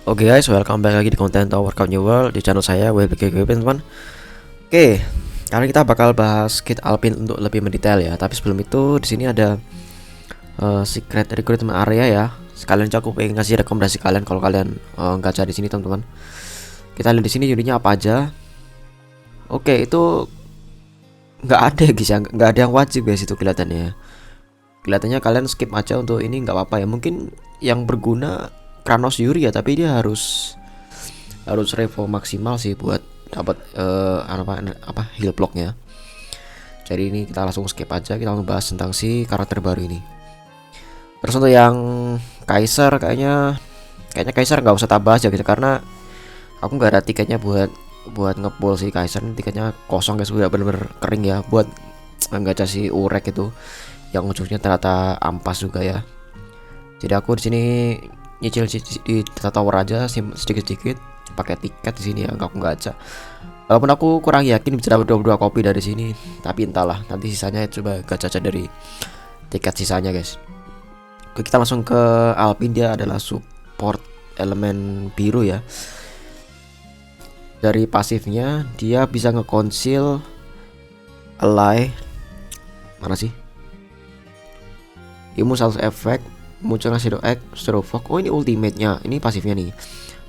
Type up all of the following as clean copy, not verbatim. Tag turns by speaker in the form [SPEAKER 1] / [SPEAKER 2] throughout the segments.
[SPEAKER 1] Oke guys, welcome back lagi di konten Workout New World di channel saya WBGGP teman-teman. Oke, kali kita bakal bahas kit Alpine untuk lebih mendetail ya. Tapi sebelum itu di sini ada secret recruitment area ya. Sekalian aku pengen ngasih rekomendasi kalian kalau kalian gacha di sini teman-teman. Kita lihat di sini unitnya apa aja. Oke, itu nggak ada guys ya, nggak ada yang wajib guys itu kelihatannya. Kelihatannya kalian skip aja untuk ini nggak apa-apa ya. Mungkin yang berguna Kranos Yuri ya, tapi dia harus revo maksimal sih buat dapat heal blocknya. Jadi ini kita langsung skip aja, kita langsung bahas tentang si karakter baru ini. Terus untuk yang Kaiser kayaknya Kaiser nggak usah tambah aja gitu, karena aku nggak ada tiketnya buat ngepull si Kaiser. Ini tiketnya kosong guys, udah bener-bener kering ya buat gacha si Urek itu yang ujungnya ternyata ampas juga ya. Jadi aku di sini nyicil di Data Tower aja sedikit-sedikit pakai tiket di sini ya, aku nggak gacha. Walaupun aku kurang yakin bisa dapat 22 kopi dari sini, tapi entahlah, nanti sisanya coba gacha aja dari tiket sisanya guys. Oke, kita langsung ke Alpine. Dia adalah support elemen biru ya. Dari pasifnya dia bisa ngeconceal ally, mana sih, imun status effect, munculnya Shadow Egg, Shadow Fog. Oh, ini ultimate-nya, ini pasifnya nih.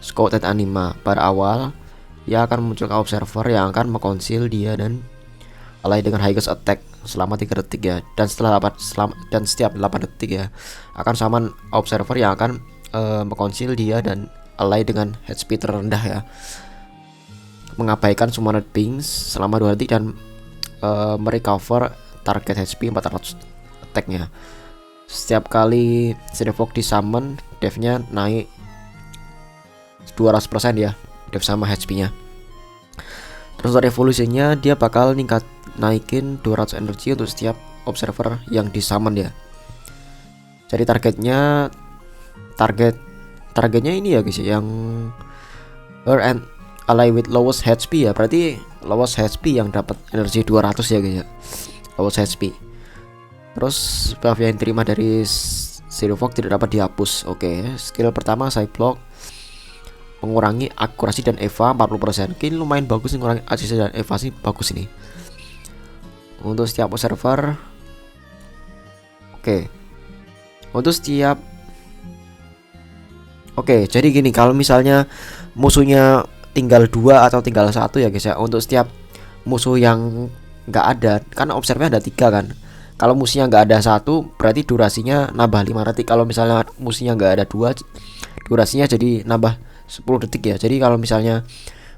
[SPEAKER 1] Scouted Anima. Pada awal dia akan munculkan observer yang akan mengkonsil dia dan ally dengan highest attack selama 3 detik ya. Dan setiap 8 detik ya akan summon observer yang akan mengkonsil dia dan ally dengan HP terendah ya. Mengabaikan summoned pings selama 2 detik dan merecover target HP 400 attack-nya. Setiap kali Shadow Fog di summon, dev-nya naik 200% ya, dev sama HP-nya. Terus untuk revolusinya dia bakal naikin 200 energi untuk setiap observer yang di summon ya. Jadi targetnya ini ya guys, yang her and ally with lowest HP ya. Berarti lowest HP yang dapat energi 200 ya guys ya. Lowest HP. Terus buff yang diterima dari Shadow Fog tidak dapat dihapus. Oke, skill pertama Side Block mengurangi akurasi dan Eva 40%. Ini lumayan bagus nih, mengurangi akurasi dan Eva sih bagus ini. Untuk setiap observer. Oke. Untuk setiap Oke, jadi gini, kalau misalnya musuhnya tinggal 2 atau tinggal 1 ya guys ya. Untuk setiap musuh yang nggak ada, kan observernya ada 3 kan. Kalau musuhnya nggak ada 1, berarti durasinya nambah 5 detik. Kalau misalnya musuhnya nggak ada 2, durasinya jadi nambah 10 detik ya. Jadi kalau misalnya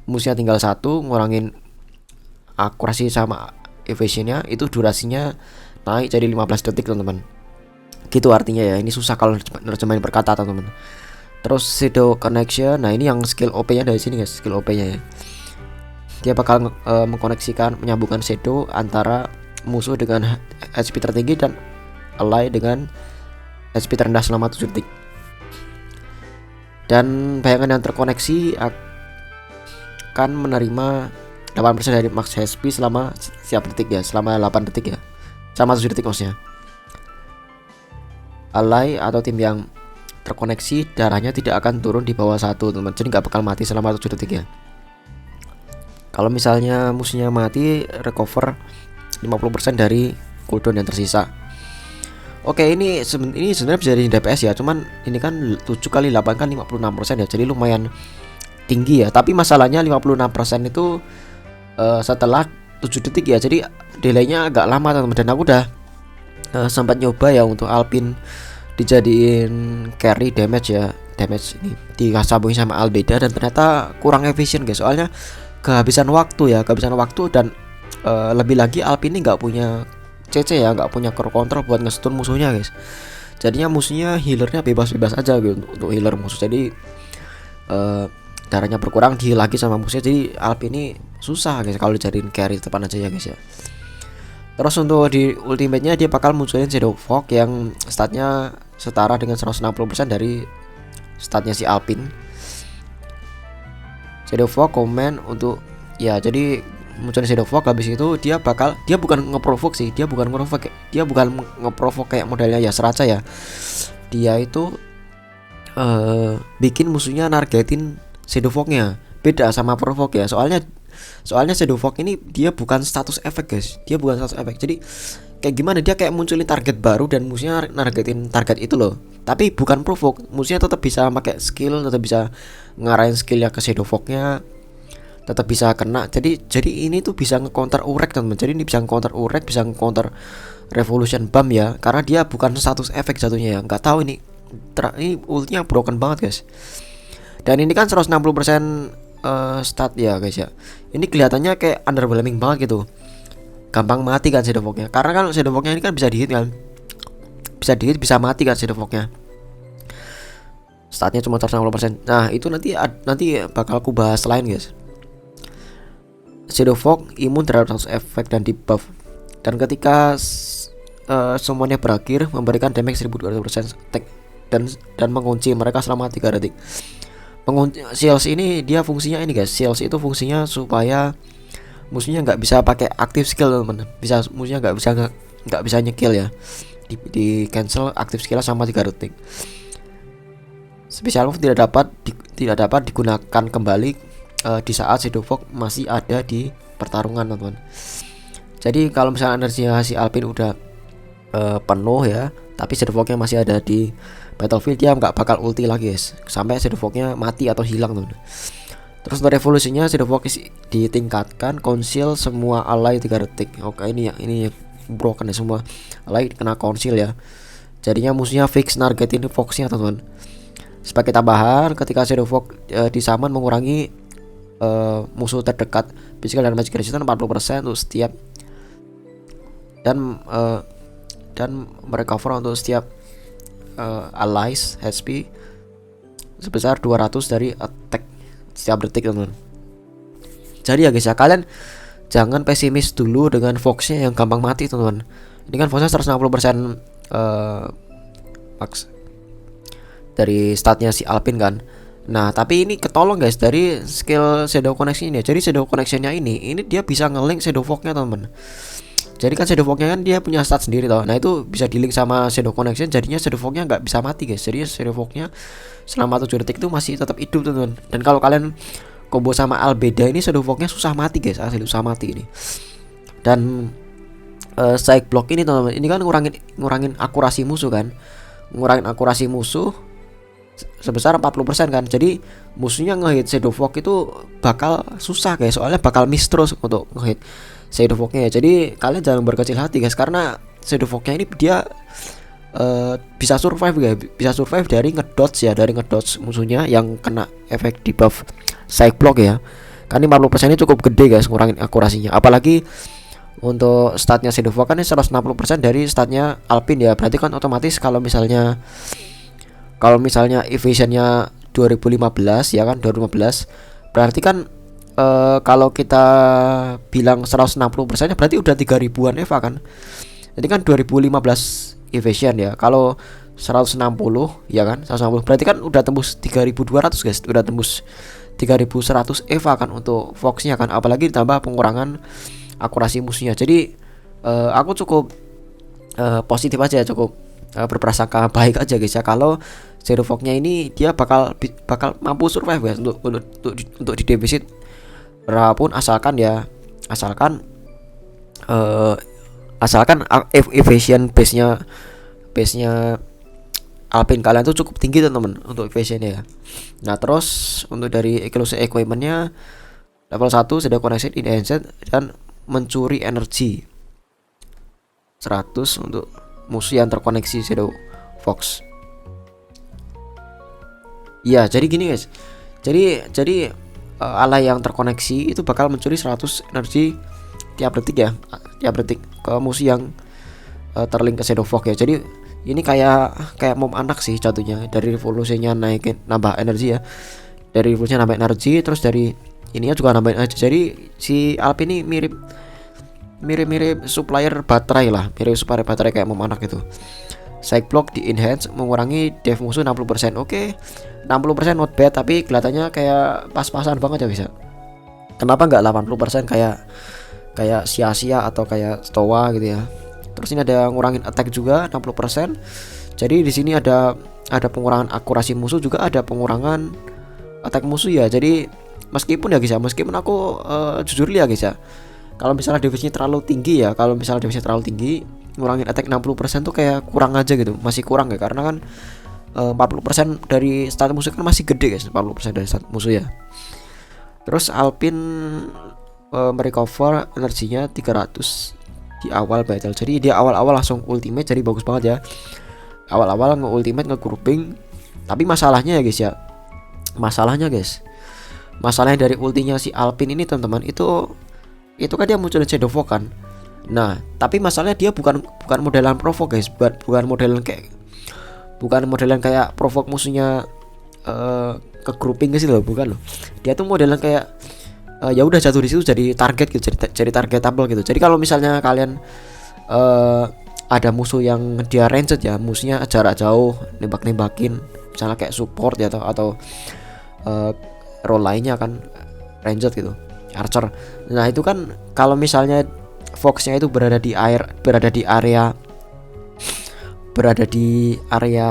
[SPEAKER 1] musuhnya tinggal 1, ngurangin akurasi sama evasionnya, itu durasinya naik jadi 15 detik teman-teman. Gitu artinya ya. Ini susah kalau nerjemahin perkata teman-teman. Terus Shadow Connection. Nah, ini yang skill OP-nya dari sini guys, skill OP-nya ya. Dia bakal menyambungkan shadow antara musuh dengan HP tertinggi dan ally dengan HP terendah selama 7 detik. Dan bayangan yang terkoneksi akan menerima 8% dari max HP selama setiap detik ya, selama 8 detik ya. Sama 7 detik maksudnya. Ally atau tim yang terkoneksi darahnya tidak akan turun di bawah 1 teman. Jadi nggak bakal mati selama 7 detik ya. Kalau misalnya musuhnya mati, recover 50% dari cooldown yang tersisa. Oke, ini sebenarnya bisa jadi DPS ya, cuman ini kan 7 kali 8 kan 56% ya. Jadi lumayan tinggi ya. Tapi masalahnya 56% itu setelah 7 detik ya. Jadi delaynya agak lama teman-teman. Dan aku udah sempat nyoba ya untuk Alpine dijadiin carry damage ya. Damage ini disambungin sama Albeda dan ternyata kurang efisien guys. Soalnya kehabisan waktu dan lebih lagi Alpine ini nggak punya CC ya, nggak punya core control buat nge-stun musuhnya guys. Jadinya musuhnya healernya bebas-bebas aja gitu untuk healer musuh. Jadi darahnya berkurang, di lagi sama musuhnya. Jadi Alpine ini susah guys kalau dijadiin carry depan aja ya guys ya. Terus untuk di ultimate-nya dia bakal munculin Shadow Fog yang statnya setara dengan 160% dari statnya si Alpine. Shadow Fog command untuk ya, jadi munculnya Shadow Fog habis itu dia bukan ngeprovoke sih, dia bukan ngeprovoke kayak modelnya ya Seraca ya. Dia itu bikin musuhnya nargetin Shadow Fog-nya. Beda sama Provoke ya. Soalnya Shadow Fog ini dia bukan status efek guys. Dia bukan status efek. Jadi kayak gimana, dia kayak munculin target baru dan musuhnya nargetin target itu loh. Tapi bukan Provoke. Musuhnya tetap bisa pakai skill, tetap bisa ngarahin skillnya ke Shadow Fog-nya, tetap bisa kena. Jadi ini tuh bisa nge-counter Urek teman-teman. Jadi ini bisa nge-counter Urek, bisa nge-counter Revolution Bomb ya. Karena dia bukan status efek jatuhnya ya. Nggak tahu ini ultinya broken banget guys. Dan ini kan 160% stat ya guys ya. Ini kelihatannya kayak underwhelming banget gitu. Gampang mati kan Shadow Fog-nya. Karena kan Shadow Fog-nya ini kan bisa di-hit kan. Bisa di-hit, bisa mati kan Shadow Fog-nya. Statnya cuma 160%. Nah, itu nanti bakal aku bahas lain guys. Shadow Fog imun terhadap status efek dan debuff. Dan ketika semuanya berakhir memberikan damage 1200% attack dan mengunci mereka selama 3 detik. Shields ini dia fungsinya ini guys. Shields itu fungsinya supaya musuhnya nggak bisa pakai aktif skill teman-teman. Musuhnya nggak bisa nyekill ya. Di cancel aktif skill sama 3 detik. Special move tidak dapat digunakan kembali di saat Shadow Fog masih ada di pertarungan teman-teman. Jadi kalau misalnya energinya si Alpin udah penuh ya, tapi Shadow Fog-nya masih ada di battlefield, dia nggak bakal ulti lagi guys sampai Shadow Fog-nya mati atau hilang teman. Terus untuk revolusinya Shadow Fog ditingkatkan, conceal semua ally 3 detik. Oke, ini broken ya, semua ally kena conceal ya. Jadinya musuhnya fix nargetin Fox-nya teman-teman. Sebagai tambahan, ketika Shadow Fog disummon mengurangi musuh terdekat physical dan magic resistance 40% untuk setiap dan merecover untuk setiap allies HP sebesar 200 dari attack setiap detik teman-teman. Jadi ya guys ya, kalian jangan pesimis dulu dengan Fox-nya yang gampang mati teman-teman. Ini kan Fox-nya 160% max dari statnya si Alpin kan. Nah, tapi ini ketolong guys dari skill Shadow Connection ini. Jadi Shadow Connection-nya ini dia bisa nge-link Shadow Fog-nya teman-teman. Jadi kan Shadow Fog-nya kan dia punya stat sendiri toh. Nah, itu bisa di-link sama Shadow Connection, jadinya Shadow Fog-nya nggak bisa mati guys. Jadi Shadow Fog-nya selama 7 detik itu masih tetap hidup teman-teman. Dan kalau kalian combo sama Albeda ini Shadow Fog-nya susah mati guys, asli susah mati ini. Dan Psych Block ini teman-teman, ini kan ngurangin akurasi musuh kan. Ngurangin akurasi musuh sebesar 40% kan. Jadi musuhnya ngehit Shadow Fog itu bakal susah guys, soalnya bakal miss terus untuk ngehit Shadow Fog-nya. Jadi kalian jangan berkecil hati guys, karena Shadow Fog-nya ini dia bisa survive guys, bisa survive dari ngedodge musuhnya yang kena efek debuff Psych Block ya. Kan 50% ini cukup gede guys ngurangin akurasinya. Apalagi untuk statnya Shadow Fog kan ini 160% dari statnya Alpin ya. Berarti kan otomatis kalau misalnya evasionnya 2015 ya kan, 2015 berarti kan kalau kita bilang 160% berarti udah 3000-an Eva kan. Jadi kan 2015 evasion ya. Kalau 160 ya kan, 160 berarti kan udah tembus 3200 guys. Udah tembus 3100 Eva kan untuk Fox-nya kan. Apalagi ditambah pengurangan akurasi musuhnya. Jadi aku cukup positif aja, cukup berprasangka baik aja guys ya, kalau Shadow Fog-nya ini dia bakal mampu survive guys untuk di defisit berapapun, asalkan evasion base-nya Alpin kalian tuh cukup tinggi teman-teman untuk evasionnya ya. Nah, terus untuk dari exclusive equipment-nya level 1 sudah connected in handset dan mencuri energi 100 untuk musuh yang terkoneksi Shadow Fox. Ya, jadi gini guys. Jadi ally yang terkoneksi itu bakal mencuri 100 energi tiap detik ke musuh yang terlink ke Shadow Fog ya. Jadi ini kayak mom anak sih jatuhnya. Dari revolusinya nambah energi ya. Dari revolusinya nambah energi, terus dari ininya juga nambahin aja. Jadi si Alpin ini mirip supplier baterai lah, kayak mom anak itu. Psych Block di enhance mengurangi def musuh 60%. Oke, 60% not bad, tapi kelihatannya kayak pas-pasan banget ya bisa. Kenapa nggak 80% kayak Sia-Sia atau kayak Stoa gitu ya. Terus ini ada ngurangin attack juga 60%. Jadi di sini ada pengurangan akurasi musuh, juga ada pengurangan attack musuh ya. Jadi meskipun ya guys ya, meskipun aku jujur ya guys ya, kalau misalnya defense-nya terlalu tinggi ya, kalau misalnya defense-nya terlalu tinggi, ngurangin attack 60% tuh kayak kurang aja gitu, masih kurang ya, karena kan 40% dari stat musuh kan masih gede guys, 40% dari stat musuh ya. Terus Alpin merecover energinya 300 di awal battle. Jadi dia awal-awal langsung ultimate, jadi bagus banget ya. Awal-awal nge-ultimate, nge-grouping. Tapi masalahnya ya guys ya, masalahnya dari ultinya si Alpin ini teman-teman, itu kan dia muncul Shadow Fog kan. Nah, tapi masalahnya dia bukan modelan provoke guys, bukan modelan kayak provoke musuhnya ke grouping gitu loh, bukan loh. Dia tuh modelan kayak ya udah jatuh di situ jadi target gitu, jadi targetable gitu. Jadi kalau misalnya kalian ada musuh yang dia ranged ya, musuhnya jarak jauh, nembak-nembakin, misalnya kayak support ya, atau role lainnya kan ranged gitu, archer. Nah, itu kan kalau misalnya Fox-nya itu berada di area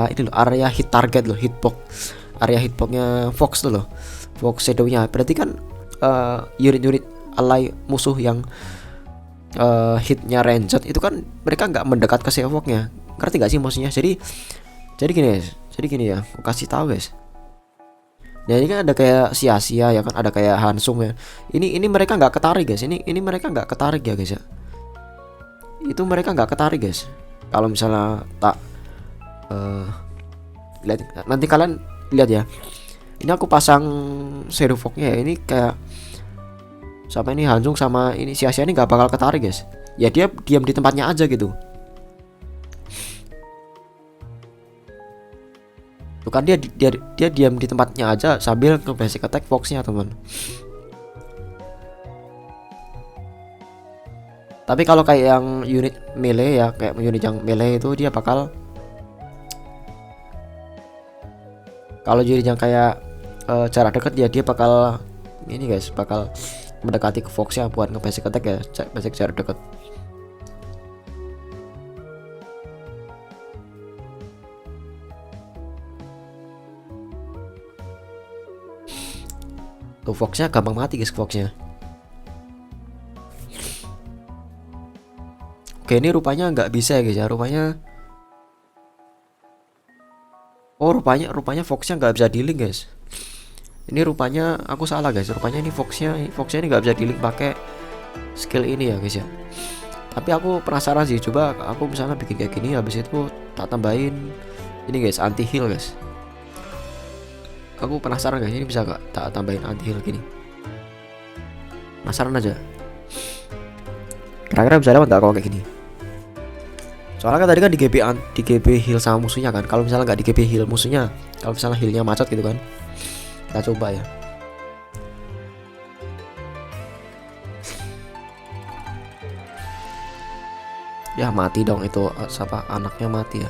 [SPEAKER 1] ini loh, area hit target loh, hitbox. Area hitboxnya Fox tuh loh, Fox Shadow-nya. Berarti kan unit-unit ally musuh yang hitnya ranged itu kan mereka nggak mendekat ke Fox-nya. Ngerti gak sih maksudnya? Jadi gini ya, aku kasih tahu guys. Nah, ini kan ada kayak sia-sia ya kan, ada kayak Hansung ya. Ini mereka nggak ketarik guys. Ini mereka nggak ketarik ya guys ya. Itu mereka nggak ketarik guys. Kalau misalnya tak lihat, nanti kalian lihat ya. Ini aku pasang Shadow Fog-nya ya. Ini kayak sama ini Hansung sama ini sia-sia ini nggak bakal ketarik guys. Ya dia diam di tempatnya aja gitu. Tuh kan dia diam di tempatnya aja sambil nge-basic attack Fox-nya teman. Tapi kalau kayak yang unit melee ya, kayak unit yang melee itu dia bakal, kalau unit yang kayak jarak dekat dia bakal ini guys, bakal mendekati ke Fox-nya buat nge-basic attack ya, basic jarak dekat. Tuh Fox-nya gampang mati guys, Fox-nya. Oke, ini rupanya nggak bisa ya guys ya, rupanya. Oh, rupanya Fox-nya nggak bisa di-link guys. Ini rupanya aku salah guys, rupanya ini Fox-nya ini nggak bisa di-link pakai skill ini ya guys ya. Tapi aku penasaran sih, coba aku misalnya bikin kayak gini, habis itu tak tambahin ini guys, anti heal guys. Aku penasaran guys, ini bisa gak tak tambahin anti heal gini? Penasaran aja. Kira-kira bisa dapat gak kalau kayak gini? Soalnya kan tadi kan di GB heal sama musuhnya kan. Kalau misalnya nggak di GB heal musuhnya, kalau misalnya healnya macet gitu kan, kita coba ya. Ya mati dong itu, siapa anaknya mati ya?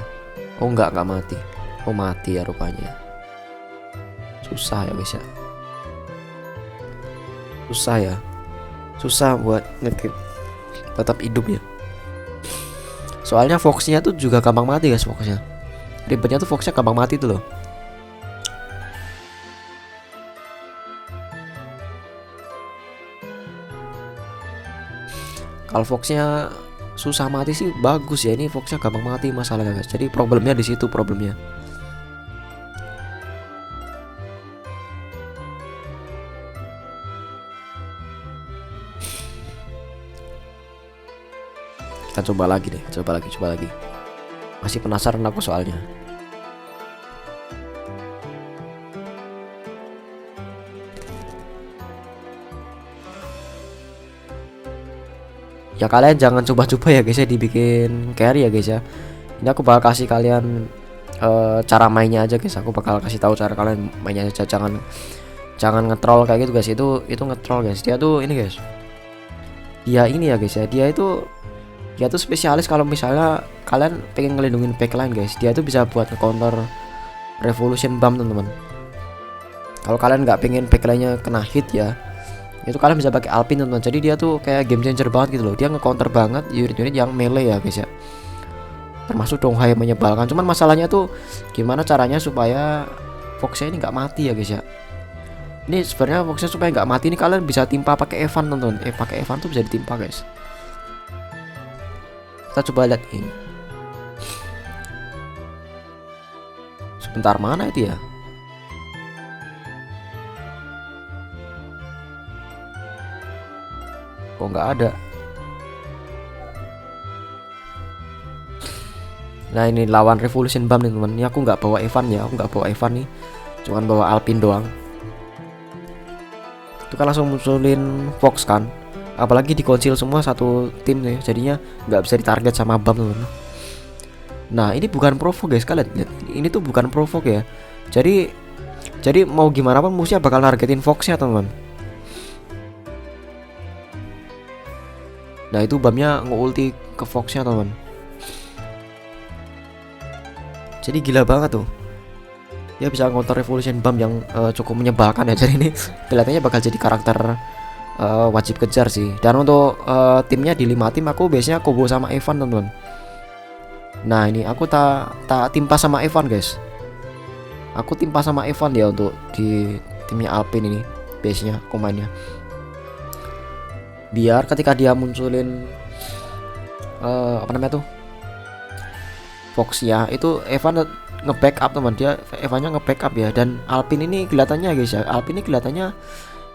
[SPEAKER 1] Oh nggak mati. Oh mati ya rupanya. Susah ya guys ya. Susah buat nge-keep tetap hidup ya. Soalnya Fox-nya tuh juga gampang mati guys, Fox-nya. Ribetnya tuh Fox-nya gampang mati tuh loh. Kalau Fox-nya susah mati sih bagus ya, ini Fox-nya gampang mati masalahnya guys. Jadi problemnya di situ problemnya. Kita coba lagi deh, coba lagi. Masih penasaran aku soalnya. Ya kalian jangan coba-coba ya guys ya dibikin carry ya guys ya. Ini aku bakal kasih kalian cara mainnya aja guys. Aku bakal kasih tahu cara kalian mainnya aja, jangan nge-troll kayak gitu guys. Itu nge-troll guys. Dia tuh ini guys. Dia ini ya guys ya. Dia tuh spesialis kalau misalnya kalian pengen ngelindungin backline guys. Dia tuh bisa buat nge-counter revolution bomb teman-teman. Kalau kalian nggak pengen backline-nya kena hit ya, itu kalian bisa pakai Alpin teman-teman. Jadi dia tuh kayak game changer banget gitu loh. Dia nge-counter banget unit-unit yang melee ya guys ya. termasuk Donghai yang menyebalkan. Cuman masalahnya tuh gimana caranya supaya Foxnya ini nggak mati ya guys ya. Ini sebenarnya Foxnya supaya nggak mati ini kalian bisa timpa pakai Evan teman-teman. Pakai Evan tuh bisa ditimpa guys. Kita coba lihat ini. Sebentar, mana itu ya? Kok nggak ada? Nah ini lawan Revolution Bomb nih teman. Ini aku nggak bawa Evan ya, aku nggak bawa Evan nih, cuman bawa Alpin doang. Itu kan langsung munculin Fox kan, apalagi dikonsil semua satu tim nih, jadinya nggak bisa ditarget sama Bomb teman. Nah ini bukan provoke guys, kalian lihat, ini tuh bukan provoke ya. Jadi mau gimana pun musuhnya bakal nargetin Foxnya teman. Nah itu Bombnya nge-ulti ke Foxnya teman. Jadi gila banget tuh. Dia bisa counter Revolution Bomb yang cukup menyebalkan ya. Jadi ini kelihatannya bakal jadi karakter wajib kejar sih. Dan untuk timnya di 5 tim aku biasanya combo sama Evan teman-teman. Nah ini aku tak timpa sama Evan guys. Aku timpa sama Evan ya untuk di timnya Alpin ini biasanya komainnya. Biar ketika dia munculin apa namanya tuh, Fox ya, itu Evan nge-backup teman, dia Evannya nge-backup ya. Dan Alpin ini kelihatannya guys ya, Alpin ini kelihatannya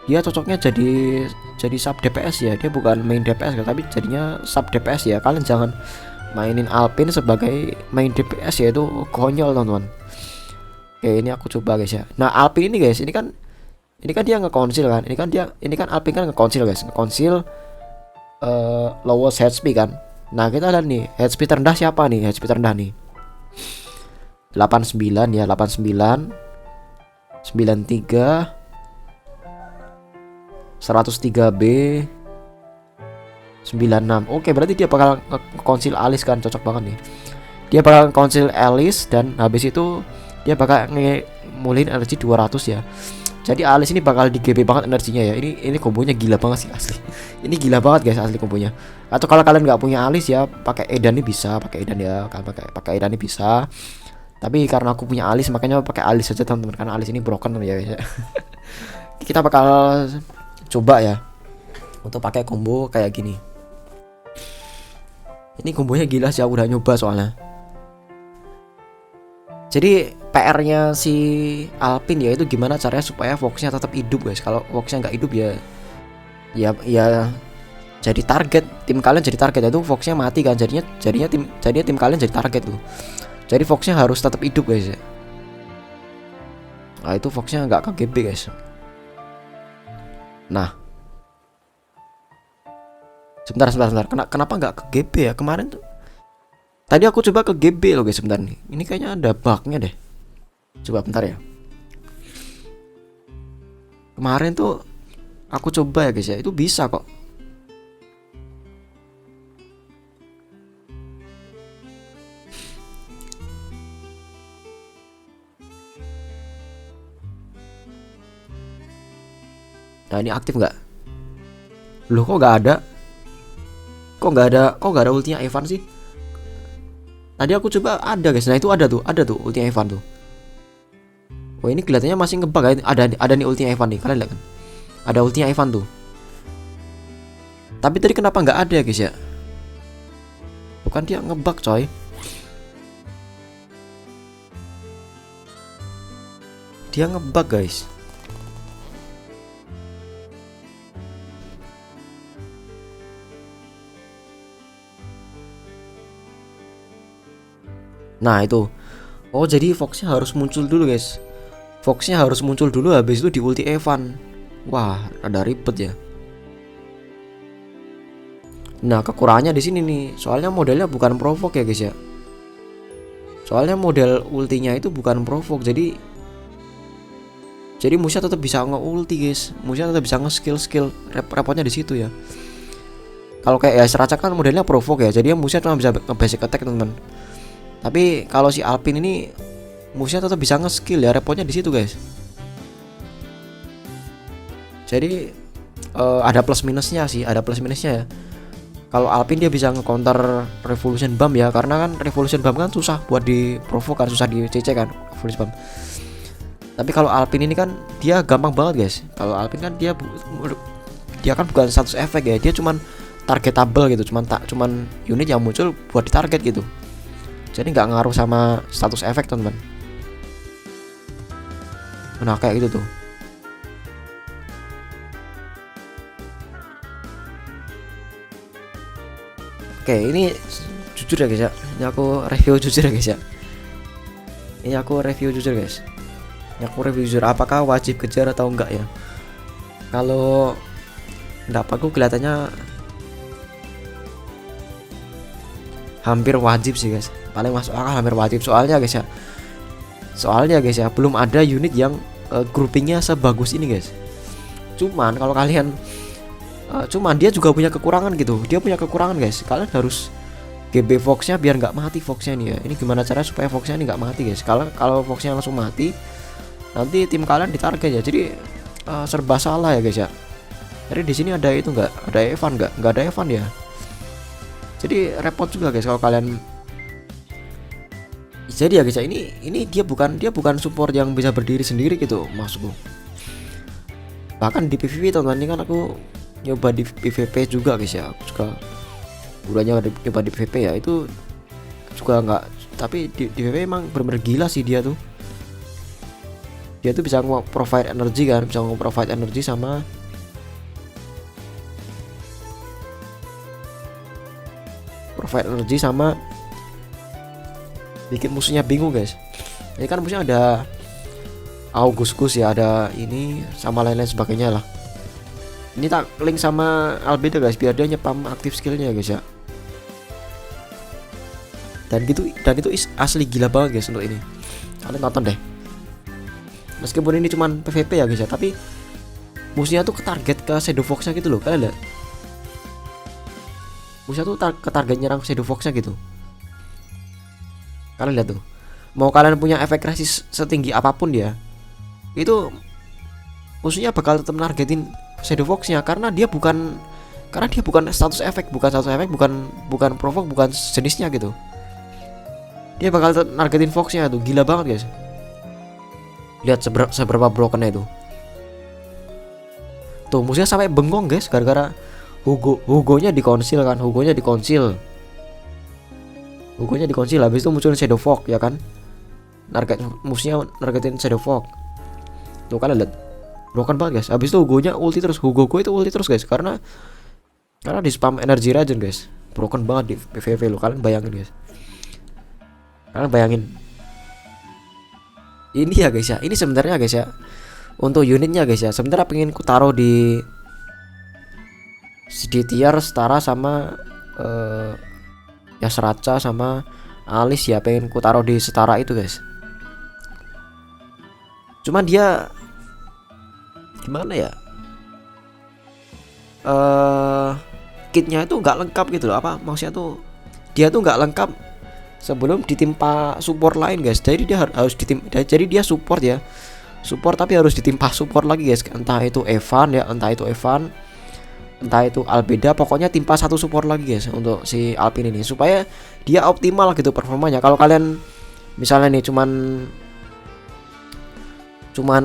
[SPEAKER 1] dia cocoknya jadi sub DPS ya. Dia bukan main DPS kan, tapi jadinya sub DPS ya. Kalian jangan mainin Alpin sebagai main DPS ya, itu konyol teman-teman. Oke ini aku coba guys ya. Nah Alpin ini guys, ini kan dia ngekonsil kan, ini kan Alpin kan ngekonsil guys, ngekonsil lowest HP kan. Nah kita lihat nih HP terendah siapa nih, HP terendah nih 89 ya, 89 93 103B 96. Oke berarti dia bakal konsil Alice kan, cocok banget nih. Dia bakal konsil Alice dan habis itu dia bakal ngemulin energi 200 ya. Jadi Alice ini bakal di GB banget energinya ya. Ini kombonya gila banget sih asli. Ini gila banget guys asli kombonya. Atau kalau kalian nggak punya Alice ya, pakai Edan ini bisa, pakai Edan ya, pakai Edan ini bisa. Tapi karena aku punya Alice makanya pakai Alice saja teman-teman, karena Alice ini broken ya guys ya. Kita bakal coba ya untuk pakai combo kayak gini. Ini kombonya gila sih, aku udah nyoba soalnya. Jadi PR-nya si Alpin ya itu gimana caranya supaya Foxnya tetap hidup guys. Kalau Foxnya nggak hidup ya jadi target tim kalian, jadi target itu Foxnya mati kan, jadinya tim kalian jadi target tuh. Jadi Foxnya harus tetap hidup guys ya. Nah itu Foxnya nggak ke GB guys. Nah sebentar kenapa nggak ke GB ya kemarin tuh? Tadi aku coba ke GB loh guys, sebentar nih. Ini kayaknya ada bugnya deh. Coba bentar ya. Kemarin tuh aku coba ya guys ya, itu bisa kok. Nah ini aktif nggak? Loh kok nggak ada? Kok nggak ada ultinya Evan sih? Tadi aku coba ada guys. Nah itu ada tuh ultinya Evan tuh. Oh ini kelihatannya masih ngebug ya. Ada nih ultinya Evan nih, kalian lihat kan? Ada ultinya Evan tuh. Tapi tadi kenapa nggak ada ya guys ya? Bukan dia ngebug coy. Dia ngebug guys. Nah itu. Oh jadi Foxnya harus muncul dulu guys. Foxnya harus muncul dulu, habis itu di ulti Evan. Wah ada ribet ya. Nah kekurangannya di sini nih, soalnya modelnya bukan provoke ya guys ya. Soalnya model ultinya itu bukan provoke, jadi musuhnya tetap bisa nge-ulti guys. Musuhnya tetap bisa nge-skill. Repotnya di situ ya. Kalau kayak ya Sracak kan modelnya provoke ya, jadi musuhnya cuma bisa nge-basic attack teman-teman. Tapi kalau si Alpin ini musuhnya tetap bisa nge-skill ya, repotnya di situ guys. Jadi ada plus minusnya sih, ada plus minusnya ya. Kalau Alpine dia bisa nge-counter Revolution Bomb ya, karena kan Revolution Bomb kan susah buat di provoke kan, susah di CC kan Revolution Bomb. Tapi kalau Alpine ini kan dia gampang banget guys. Kalau Alpine kan dia kan bukan status efek ya, dia cuman targetable gitu, cuman unit yang muncul buat ditarget gitu. Jadi nggak ngaruh sama status efek teman-teman. Nah kayak gitu tuh. Oke, ini jujur ya guys ya. Ini aku review jujur ya guys ya. Ini aku review jujur guys. Ini aku review jujur, apakah wajib kejar atau enggak ya? Kalau pendapatku kelihatannya hampir wajib sih guys. Paling masuk akal hampir wajib, soalnya guys ya belum ada unit yang groupingnya sebagus ini guys. Cuman kalau kalian cuman dia juga punya kekurangan gitu. Dia punya kekurangan guys. Kalian harus GB Foxnya biar nggak mati Foxnya nih ya. Ini gimana cara supaya Foxnya ini nggak mati guys? Kalau Foxnya langsung mati, nanti tim kalian ditarget ya. Jadi serba salah ya guys ya. Jadi di sini ada itu nggak? Ada Evan nggak ada Evan ya. Jadi repot juga guys kalau kalian. Jadi ya guys ya, ini dia bukan support yang bisa berdiri sendiri gitu maksudku. Bahkan di PVP teman-teman, ini kan aku nyoba di PVP juga guys ya. Aku juga udah nyoba di PVP ya, itu juga nggak, tapi di PVP emang bener-bener gila sih dia tuh. Dia tuh bisa provide energi kan, bisa provide energi sama bikin musuhnya bingung guys. Ini kan musuhnya ada Augustus ya, ada ini sama lain-lain sebagainya lah. Ini tak link sama Albedo guys biar dia nyepam aktif skillnya guys ya. Dan itu asli gila banget guys untuk ini. Kalian tonton deh. Meskipun ini cuman PVP ya guys ya, tapi musuhnya tuh ketarget ke Shadow Fox-nya gitu loh. Kalian lihat, musuhnya tuh ke target nyerang Shadow Fox-nya gitu. Kalian lihat tuh, mau kalian punya efek resist setinggi apapun dia, itu musuhnya bakal tetap nargetin Shadow Fox-nya karena dia bukan status efek, bukan provoke, bukan jenisnya gitu. Dia bakal nargetin Fox-nya tuh, gila banget guys. Lihat seberapa brokennya itu. Tuh musuhnya sampai bengong guys gara-gara Hugo-nya dikonsil kan, Hugo-nya dikonsil, habis itu muncul Shadow Fox ya kan. Musuhnya nargetin Shadow Fox. Tuh kalian lihat, broken banget guys. Habis itu Hugo-nya ulti terus, Hugo itu ulti terus guys, karena di spam energy regen guys. Broken banget di PVP lo, kalian bayangin guys. Ini ya guys ya, ini sebenarnya guys ya, untuk unitnya guys ya, sebenarnya pengen ku taruh di tier setara sama ya Seraca sama Alice ya, pengen ku taruh di setara itu guys. Cuman dia gimana ya, kitnya itu nggak lengkap gitu loh. Apa maksudnya tuh, dia tuh nggak lengkap sebelum ditimpa support lain guys. Jadi dia harus jadi dia support ya, support tapi harus ditimpa support lagi guys. Entah itu Evan ya, entah itu Albeda, pokoknya timpa satu support lagi guys untuk si Alpine ini supaya dia optimal gitu performanya. Kalau kalian misalnya nih cuman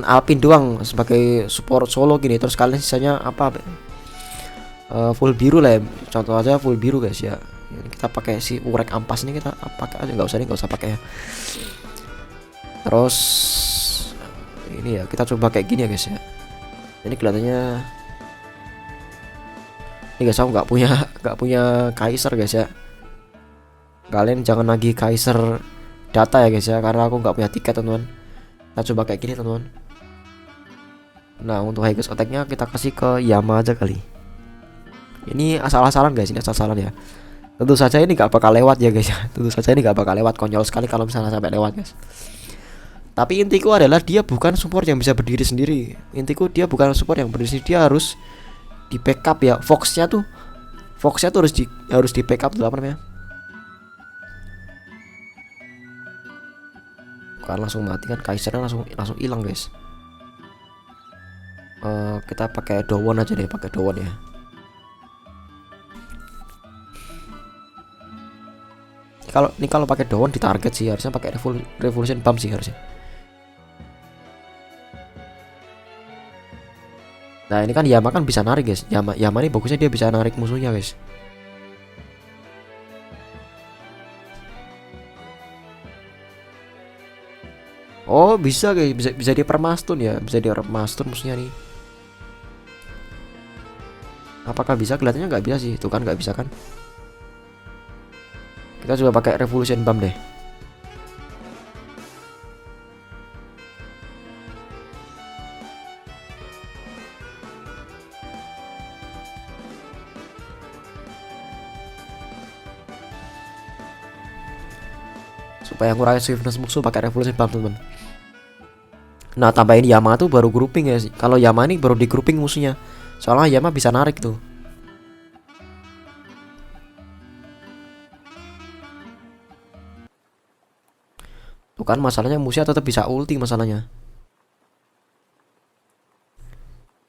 [SPEAKER 1] Alpine doang sebagai support solo gini, terus kalian sisanya apa full biru lah ya, contoh aja full biru guys ya. Kita pakai si Urek Ampas ini, kita pakai aja, nggak usah pakai ya. Terus ini ya kita coba kayak gini ya guys ya. Ini kelihatannya ini guys, aku nggak punya Kaiser guys ya. Kalian jangan lagi Kaiser data ya guys ya, karena aku nggak punya tiket teman-teman. Kita coba kayak gini teman-teman. Nah untuk high ghost attack-nya kita kasih ke Yama aja kali. Ini asal-asalan guys, ini asal-asalan ya. Tentu saja ini gak bakal lewat ya guys ya. Tentu saja ini gak bakal lewat, konyol sekali kalau misalnya sampai lewat guys. Tapi intiku adalah dia bukan support yang bisa berdiri sendiri. Intiku dia bukan support yang berdiri sendiri, dia harus di backup ya. Foxnya tuh harus di backup tuh, apa namanya? Bukan langsung mati kan, Kaisernya langsung hilang guys. Kita pakai Dowon aja deh, pakai Dowon ya. Kalau pakai daun di target sih harusnya pakai revolution bump sih harusnya. Nah ini kan Yama kan bisa narik guys. Yama ini bagusnya dia bisa narik musuhnya guys. Oh bisa guys, bisa dia permastun ya, bisa dia permastun musuhnya nih. Apakah bisa? Kelihatannya nggak bisa sih, itu kan nggak bisa kan. Kita coba pakai revolution bump deh. Supaya ngurangi swiftness musuh pakai revolution bump teman. Nah tambahin Yama tuh baru grouping ya sih. Kalau Yama ini baru di grouping musuhnya. Soalnya Yama bisa narik tuh. Tuh kan masalahnya musuhnya tetap bisa ulti masalahnya.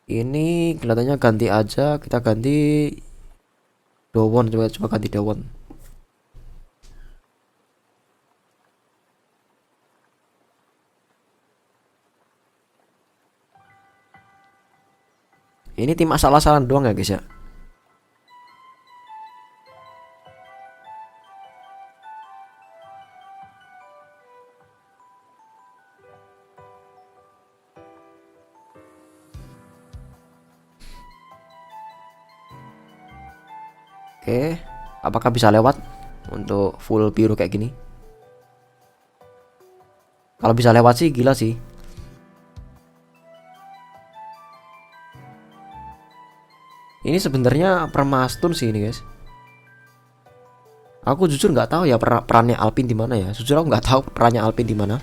[SPEAKER 1] Ini kelihatannya ganti aja, kita ganti Dowon, coba ganti Dowon. Ini tim asal-asalan doang ya guys ya. Oke, apakah bisa lewat untuk full biru kayak gini? Kalau bisa lewat sih gila sih. Ini sebenarnya permastun sih ini guys. Aku jujur nggak tahu ya perannya Alpin di mana ya. Jujur aku nggak tahu perannya Alpin di mana.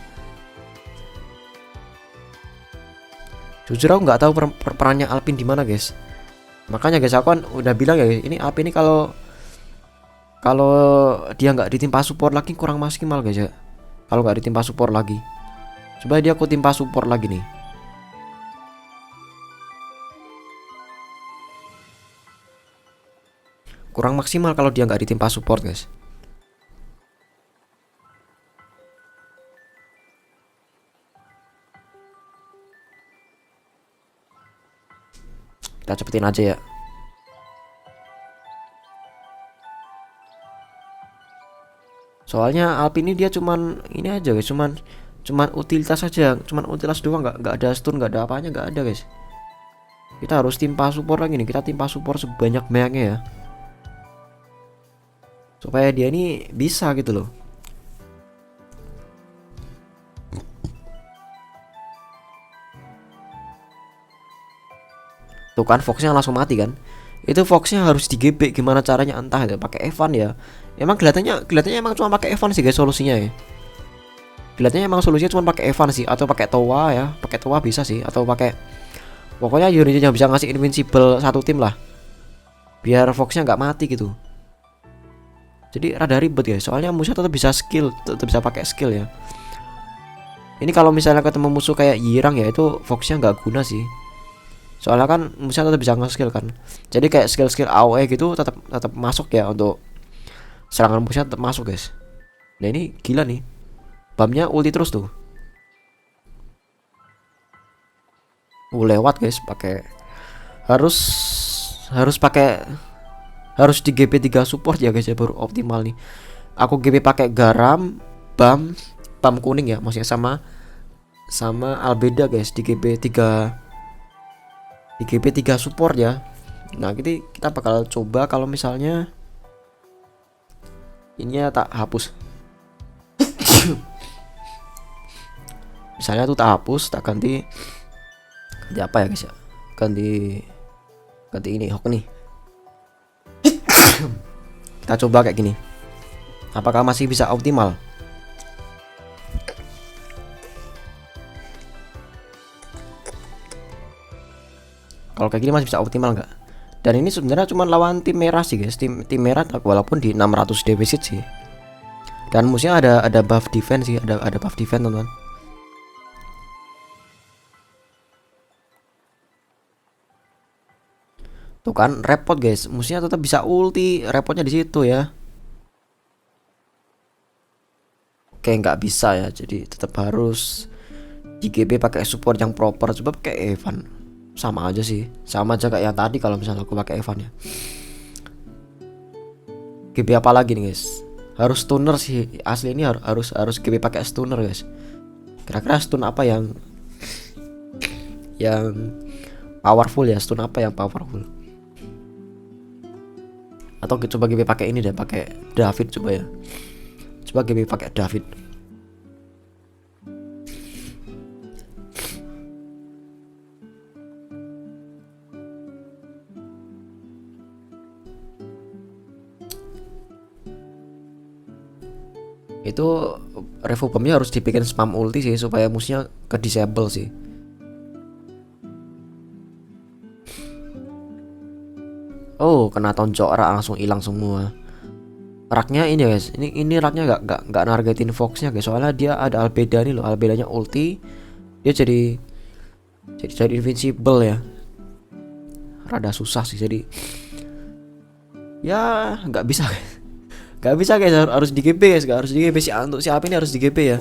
[SPEAKER 1] Jujur aku nggak tahu perannya Alpin di mana guys. Makanya guys aku kan udah bilang ya guys, ini Alpin ini kalau kalau dia nggak ditimpa support lagi kurang maksimal guys ya. Kalau nggak ditimpa support lagi. Coba dia aku timpa support lagi nih. Kurang maksimal kalau dia nggak ditimpa support guys. Kita cepetin aja ya. Soalnya Alpin ini dia cuman ini aja guys, cuman utilitas saja, cuman utilitas doang, nggak ada stun, nggak ada apanya, nggak ada guys. Kita harus timpa support lagi nih, kita timpa support sebanyak-banyaknya ya. Supaya dia ini bisa gitu loh. Tuh kan Foxnya langsung mati kan. Itu Foxnya harus digebek gimana caranya entah ya, pakai Evan ya. Emang kelihatannya emang cuma pakai Evan sih guys solusinya ya. Kelihatannya emang solusinya cuma pakai Evan sih atau pakai Towa ya. Pakai Towa bisa sih atau pakai pokoknya unit yang bisa ngasih invincible satu tim lah. Biar Foxnya nggak mati gitu. Jadi rada ribet guys, soalnya musuh tetap bisa skill, tetap bisa pakai skill ya. Ini kalau misalnya ketemu musuh kayak Yirang ya itu Foxnya nggak guna sih. Soalnya kan musuhnya tetap bisa nge-skill kan. Jadi kayak skill-skill AOE gitu tetap tetap masuk ya untuk serangan musuhnya tetap masuk guys. Nah ini gila nih. Bamnya ulti terus tuh. Lewat guys pakai harus harus pakai harus di GP 3 support ya guys ya baru optimal nih. Aku GP pakai garam, bam kuning ya, maksudnya sama albeda guys di GP 3 support ya. Nah, kita bakal coba kalau misalnya ininya tak hapus. Misalnya tuh tak hapus, tak ganti apa ya guys ya? Ganti ini hook nih. Kita coba kayak gini. Apakah masih bisa optimal? Kalau kayak gini masih bisa optimal nggak? Dan ini sebenarnya cuma lawan tim merah sih guys. Tim merah walaupun di 600 defisit sih. Dan musuhnya ada buff defense sih, ada buff defense teman-teman. Tuh kan repot guys, musuhnya tetap bisa ulti, repotnya di situ ya. kayak nggak bisa ya, jadi tetap harus di GB pakai support yang proper. Coba pakai Evan, sama aja sih, sama aja kayak yang tadi kalau misalnya aku pakai Evan ya. GB apa lagi nih guys, harus stunner sih asli ini, harus GB pakai stunner guys. Kira-kira stun apa yang powerful ya, stun apa yang powerful? Atau coba GB pakai ini deh, pakai David coba ya. Coba GB pakai David. Itu revo bombnya harus dibikin spam ulti sih supaya musuhnya ke disable sih. Oh, kena tonjok rak langsung hilang semua. Raknya ini guys, ini raknya nggak nargetin Foxnya guys, soalnya dia ada Albeda nih loh, Albedanya ulti, dia jadi invincible ya. Rada susah sih, jadi ya nggak bisa guys. Nggak bisa guys, harus di GB guys, nggak harus di GB sih, untuk si Alp ini harus di GB ya.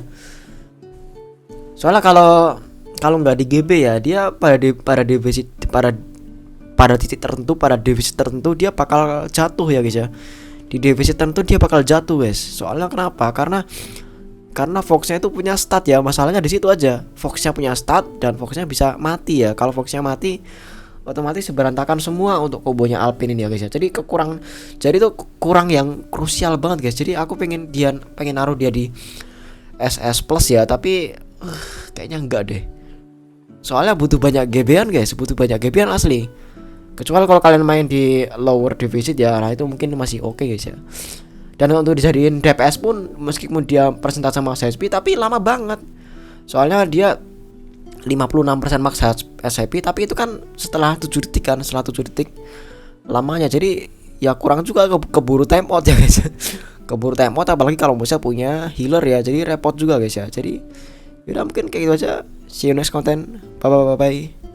[SPEAKER 1] Soalnya kalau nggak di GB ya, dia pada defisit, pada titik tertentu, pada defisit tertentu dia bakal jatuh ya guys ya. Di defisit tertentu dia bakal jatuh guys. Soalnya kenapa? Karena Foxnya itu punya stat ya. Masalahnya di situ aja. Foxnya punya stat dan Foxnya bisa mati ya. Kalau Foxnya mati, otomatis berantakan semua untuk kombonya Alpin ini ya guys ya. Jadi itu kurang yang krusial banget guys. Jadi aku pengen naruh dia di SS plus ya, tapi kayaknya enggak deh. Soalnya butuh banyak GB-an guys, butuh banyak GB-an asli. Kecuali kalau kalian main di lower deficit ya, nah itu mungkin masih oke guys ya. Dan untuk dijadiin DPS pun, meskipun dia persentase max HP tapi lama banget. Soalnya dia 56% max HP, tapi itu kan setelah 7 detik kan, setelah 7 detik lamanya. Jadi ya kurang juga, keburu time out ya guys. Keburu time out, apalagi kalau musuh punya healer ya, jadi repot juga guys ya. Jadi yaudah, mungkin kayak gitu aja. See you next content. Bye bye bye bye.